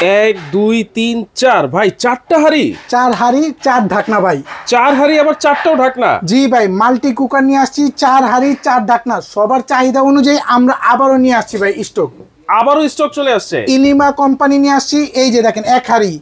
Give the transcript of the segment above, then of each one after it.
1 2 3 4 ভাই, 4টা হাড়ি। 4 হাড়ি 4 ঢাকনা ভাই। 4 হাড়ি আবার 4টাও ঢাকনা। জি ভাই, মাল্টি কুকার নিয়ে আসছি, 4 হাড়ি 4 ঢাকনা। সবার চাহিদা অনুযায়ী আমরা আবারও নিয়ে আসছি ভাই স্টক। আবারও স্টক চলে আসছে। ইলিমা কোম্পানি নিয়ে আসছি। এই যে দেখেন, 1 হাড়ি,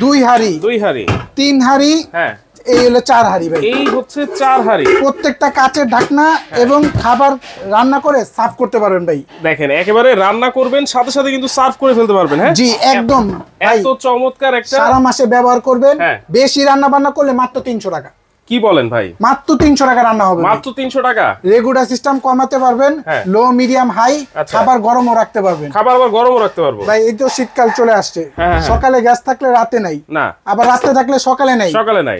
2 হাড়ি, 2 হাড়ি, 3 হাড়ি, হ্যাঁ এই হলো 4 হাড়ি ভাই। এই হচ্ছে 4 হাড়ি। প্রত্যেকটা কাচের ঢাকনা এবং খাবার রান্না করে সার্ভ করতে পারবেন ভাই। দেখেন, একেবারে রান্না করবেন সাথে সাথে কিন্তু সার্ভ করে ফেলতে পারবেন। হ্যাঁ জি একদম ভাই, এত চমৎকার একটা। সারা মাসে ব্যবহার করবেন। হ্যাঁ। বেশি রান্না বান্না করলে মাত্র 300 টাকা। কি বলেন ভাই? মাত্র 300 টাকা রান্না হবে। মাত্র 300 টাকা। রেগুলার সিস্টেম কমাতে পারবেন, হ্যাঁ। লো মিডিয়াম হাই, আচ্ছা। খাবার গরমও রাখতে পারবেন। খাবার আবার গরমও রাখতে পারবো ভাই এই তো শীতকাল চলে আসছে, হ্যাঁ, হ্যাঁ। সকালে গ্যাস থাকলে রাতে নাই, না আবার রাতে থাকলে সকালে নাই। সকালে নাই।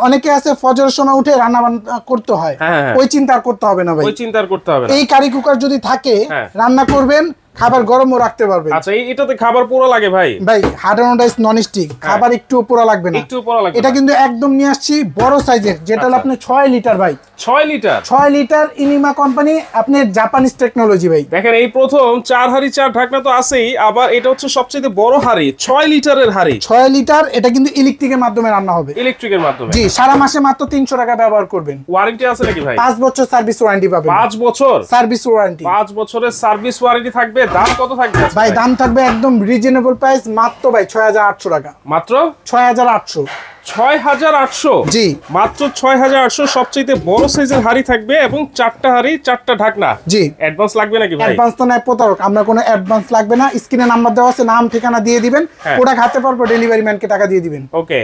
অনেকে আছে ফজরের সময় উঠে রান্না বান্না করতে হয়, হ্যাঁ, হ্যাঁ। ওই চিন্তা আর করতে হবে না ভাই। ওই চিন্তা আর করতে হবে না। এই কারি কুকার যদি থাকে, হ্যাঁ। রান্না করবেন, খাবার গরমও রাখতে পারবেন। আচ্ছা, এটাতে খাবার পুরো লাগে ভাই? ভাই হার্ড অ্যান্ড নন স্টিক, খাবার একটু পোড়া লাগবে না। একটু পুরো লাগবে এটা না। কিন্তু একদম নিয়ে আসছি বড় সাইজের, যেটা হলো আচ্ছা। আপনার 6 লিটার ভাই। 6 লিটার। 6 লিটার ইনিমা কোম্পানি, আপনার জাপানিজ টেকনোলজি ভাই। দেখেন, এই প্রথম 4 হাড়ি 4 ঢাকনা তো আছেই, আবার এটা হচ্ছে সবচেয়ে বড় হাড়ি, 6 লিটারের হাড়ি। 6 লিটার, এটা কিন্তু ইলেকট্রিকের মাধ্যমে রান্না হবে। ইলেকট্রিকের মাধ্যমে। জি, সারা মাসে মাত্র 300 টাকা ব্যবহার করবেন। ওয়ারেন্টি আছে নাকি ভাই? 5 বছর সার্ভিস ওয়ারেন্টি পাবেন। 5 বছর সার্ভিস ওয়ারেন্টি। 5 বছরের সার্ভিস ওয়ারেন্টি থাকবে। দাম কত থাকবে ভাই দাম থাকবে একদম রিজনেবল প্রাইস, মাত্র ভাই 6800 টাকা। মাত্র 6800। 6800। জি মাত্র 6800। সবচেয়ে বড় সাইজের হাড়ি থাকবে এবং 4টা হাড়ি 4টা ঢাকনা। জি। অ্যাডভান্স লাগবে নাকি ভাই? অ্যাডভান্স তো নাই প্রতারক, আমরা কোনো অ্যাডভান্স লাগবে না। স্ক্রিনে নাম্বার দেওয়া আছে, নাম ঠিকানা দিয়ে দিবেন, হ্যাঁ। প্রোডাক্ট হাতে পারবো, ডেলিভারি ম্যানকে টাকা দিয়ে দিবেন। ওকে।